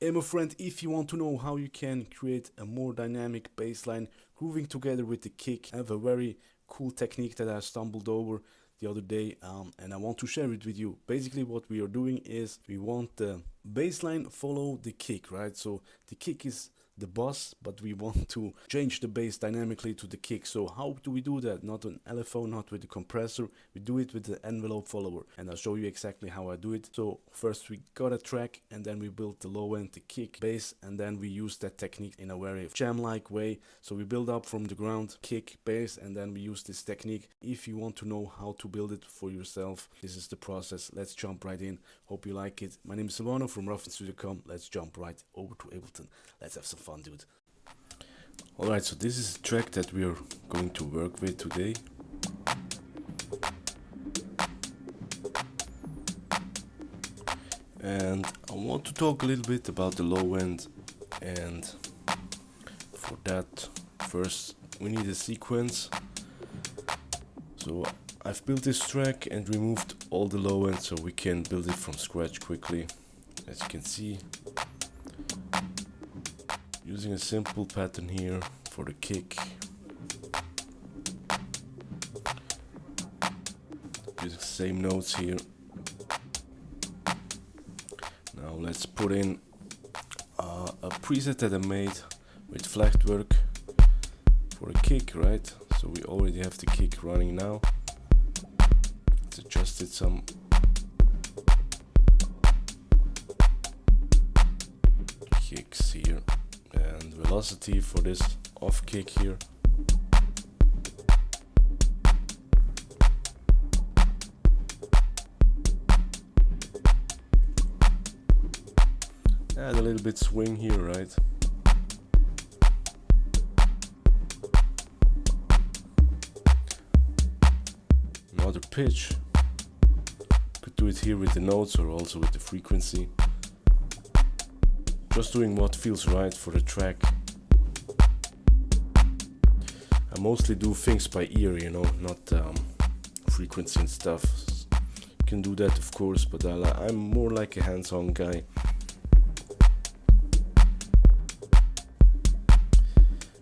Hey my friend, if you want to know how you can create a more dynamic bass line grooving together with the kick, I have a very cool technique that I stumbled over the other day, and I want to share it with you. Basically what we are doing is we want the bass line follow the kick, right? So the kick is the boss, but we want to change the bass dynamically to the kick. So how do we do that? Not an LFO, not with the compressor. We do it with the envelope follower, and I'll show you exactly how I do it. So first we got a track, and then we build the low end, the kick, bass, and then we use that technique in a very jam-like way. So we build up from the ground, kick, bass, and then we use this technique. If you want to know how to build it for yourself, this is the process. Let's jump right in. Hope you like it. My name is Silvano from Ruffin. Let's jump right over to Ableton. Let's have some fun, dude. Alright, so this is the track that we are going to work with today. And I want to talk a little bit about the low end, and for that first we need a sequence. So I've built this track and removed all the low end so we can build it from scratch quickly. As you can see, using a simple pattern here for the kick, using the same notes here. Now let's put in a preset that I made with flagged work for a kick, right? So we already have the kick running now. Let's adjust it some. Kicks here and velocity for this off kick here. Add a little bit swing here, right? Another pitch. Could do it here with the notes or also with the frequency. Just doing what feels right for the track. I mostly do things by ear, you know, not frequency and stuff. You can do that, of course, but I'm more like a hands-on guy.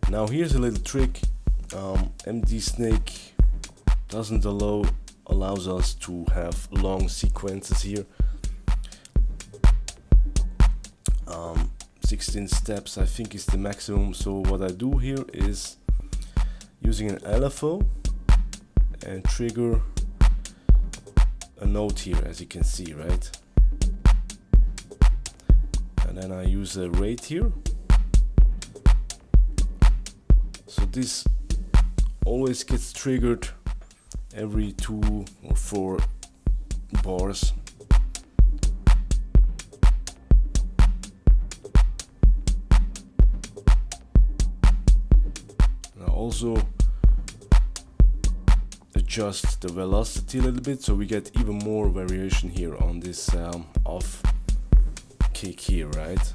Now here's a little trick. MD Snake doesn't allows us to have long sequences here. 16 steps I think is the maximum. So what I do here is using an LFO and trigger a note here, as you can see, right? And then I use a rate here. So this always gets triggered every 2 or 4 bars. Now also adjust the velocity a little bit so we get even more variation here on this off kick here, right?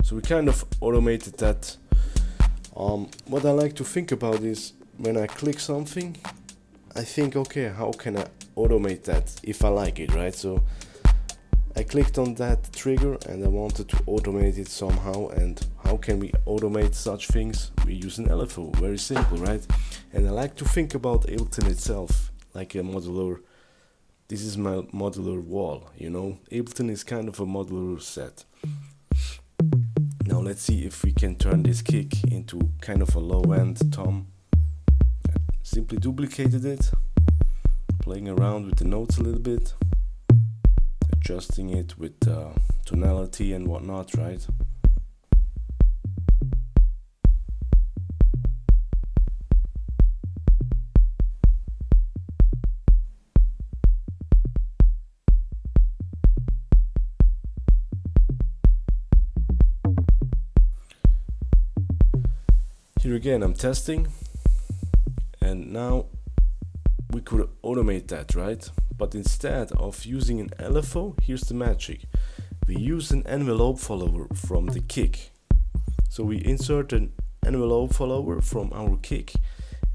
So we kind of automated that. What I like to think about is when I click something, I think, okay, how can I automate that if I like it, right? So I clicked on that trigger and I wanted to automate it somehow. And how can we automate such things? We use an LFO, very simple, right? And I like to think about Ableton itself like a modular. This is my modular wall, you know. Ableton is kind of a modular set. Now let's see if we can turn this kick into kind of a low end tom. Simply duplicated it, playing around with the notes a little bit, adjusting it with tonality and whatnot, right? Here again I'm testing, and now we could automate that, right? But instead of using an LFO, here's the magic. We use an envelope follower from the kick. So we insert an envelope follower from our kick,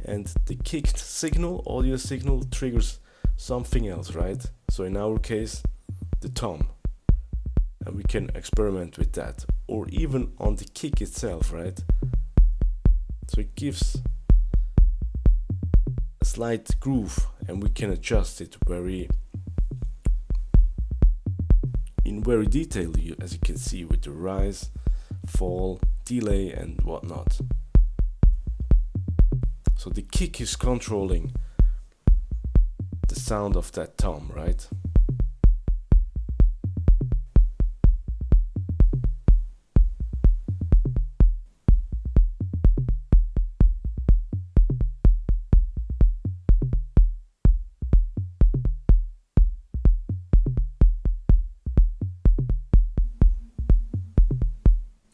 and the kicked signal, audio signal, triggers something else, right? So in our case, the tom, and we can experiment with that, or even on the kick itself, right? So it gives a slight groove, and we can adjust it in very detail, as you can see, with the rise, fall, delay and whatnot. So the kick is controlling the sound of that tom, right?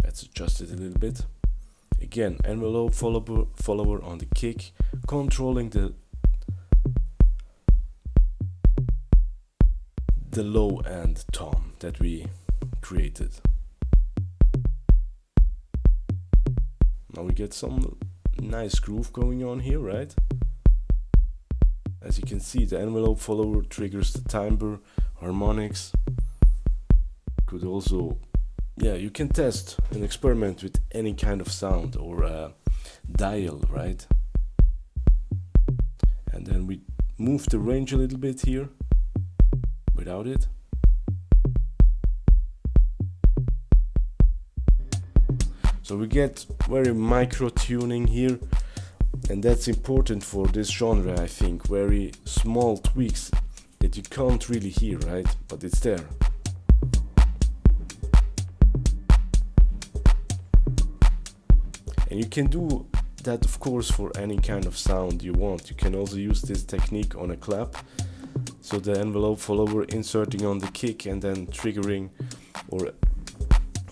Let's adjust it a little bit. Again, envelope follower on the kick, controlling the low end tom that we created. Now we get some nice groove going on here, right? As you can see, the envelope follower triggers the timbre, harmonics. Could also, yeah, you can test and experiment with any kind of sound or dial, right? And then we move the range a little bit here without it. So we get very micro tuning here, and that's important for this genre, I think. Very small tweaks that you can't really hear, right? But it's there. And you can do that, of course, for any kind of sound you want. You can also use this technique on a clap. So the envelope follower inserting on the kick and then triggering or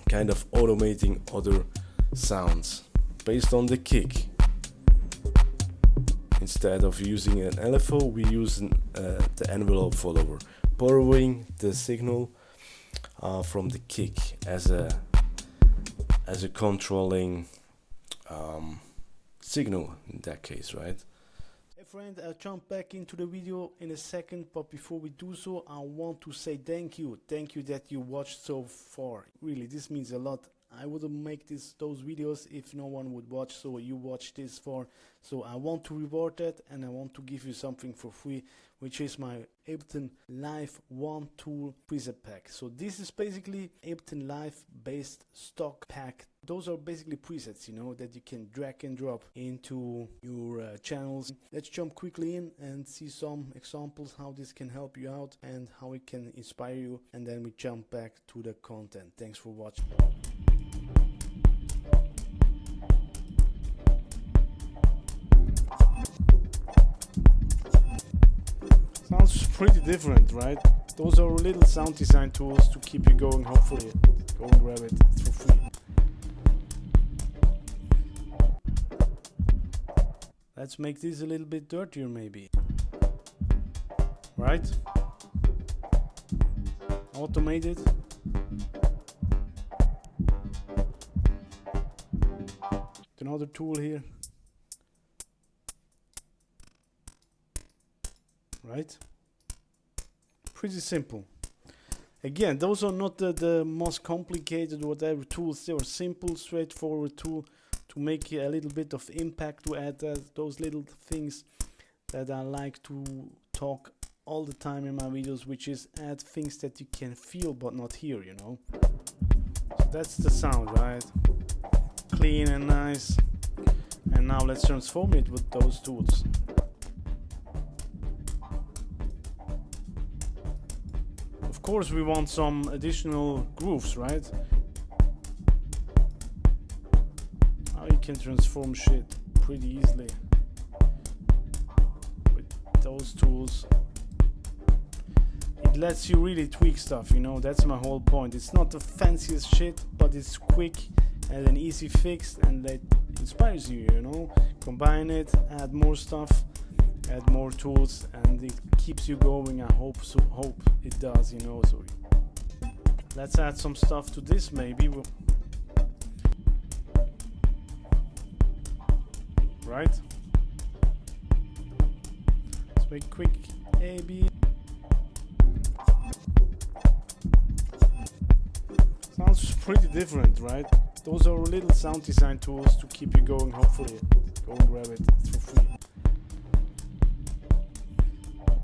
kind of automating other sounds based on the kick. Instead of using an LFO, we use the envelope follower, borrowing the signal from the kick as a controlling signal in that case, right? Hey friend, I'll jump back into the video in a second, but before we do so, I want to say thank you that you watched so far. Really, this means a lot. I wouldn't make those videos if no one would watch, so you watched this far. So I want to reward that, and I want to give you something for free, which is my Ableton Live One Tool preset pack. So this is basically Ableton Live based stock pack. Those are basically presets, you know, that you can drag and drop into your channels. Let's jump quickly in and see some examples how this can help you out and how it can inspire you, and then we jump back to the content. Thanks for watching. Sounds pretty different, right? Those are little sound design tools to keep you going. Hopefully, go and grab it, it's for free. Let's make this a little bit dirtier, maybe. Right? Automated. Another tool here. Right? Pretty simple. Again, those are not the most complicated whatever tools. They are simple, straightforward tool to make a little bit of impact, to add those little things that I like to talk all the time in my videos, which is add things that you can feel but not hear, you know. So that's the sound, right? Clean and nice. And now let's transform it with those tools. Of course we want some additional grooves, right? Now you can transform shit pretty easily with those tools. It lets you really tweak stuff, you know, that's my whole point. It's not the fanciest shit, but it's quick and an easy fix, and that inspires you, you know. Combine it, add more stuff, add more tools, and it keeps you going. I hope it does, you know. So let's add some stuff to this, maybe. right? Let's make quick A/B. Sounds pretty different, right? Those are little sound design tools to keep you going. Hopefully, go and grab it. It's for free.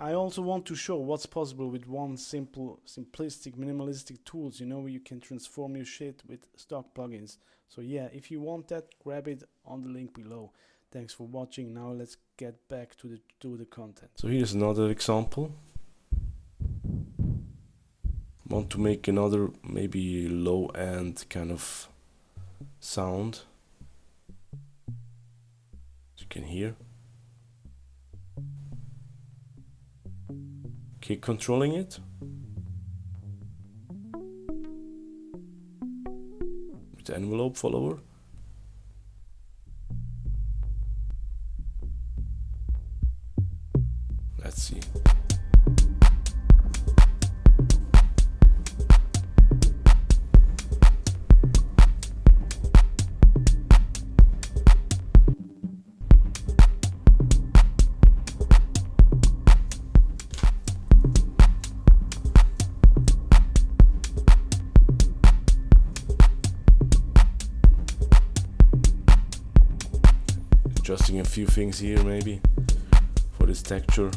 I also want to show what's possible with one simplistic, minimalistic tools. You know, you can transform your shit with stock plugins. So yeah, if you want that, grab it on the link below. Thanks for watching. Now let's get back to the content. So here's another example. Want to make another maybe low end kind of sound. As you can hear. Kick controlling it. With the envelope follower. Let's see. Adjusting a few things here maybe for this texture.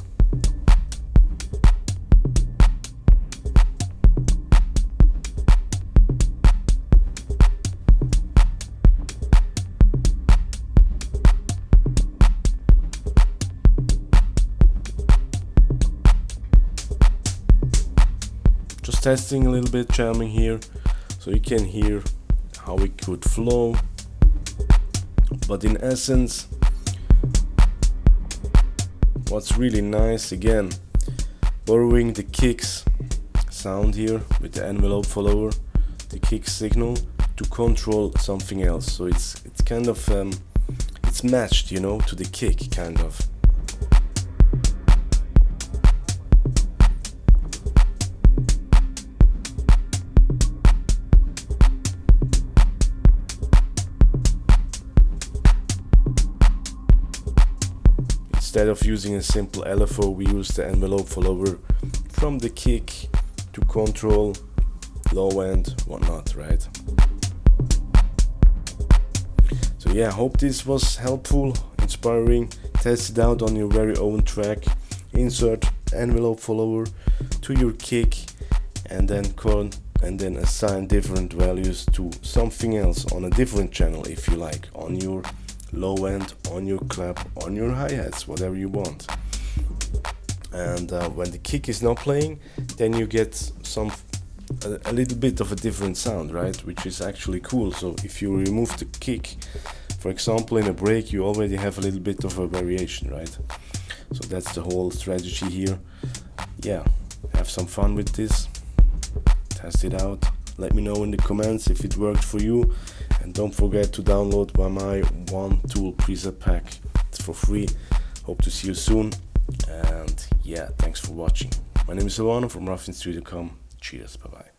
Just testing a little bit, jamming here, so you can hear how it could flow. But in essence, what's really nice, again, borrowing the kicks sound here with the envelope follower, the kick signal to control something else. So it's kind of it's matched, you know, to the kick kind of. Instead of using a simple LFO, we use the envelope follower from the kick to control low end, whatnot, right? So yeah, hope this was helpful, inspiring. Test it out on your very own track. Insert envelope follower to your kick and then assign different values to something else on a different channel if you like, on your low end, on your clap, on your hi-hats, whatever you want. And when the kick is not playing, then you get a little bit of a different sound, right? Which is actually cool. So if you remove the kick, for example, in a break, you already have a little bit of a variation, right? So that's the whole strategy here. Yeah, have some fun with this, test it out, let me know in the comments if it worked for you. And don't forget to download my one tool preset pack. It's for free. Hope to see you soon. And yeah, thanks for watching. My name is Silvano from Ruffin. Cheers. Bye bye.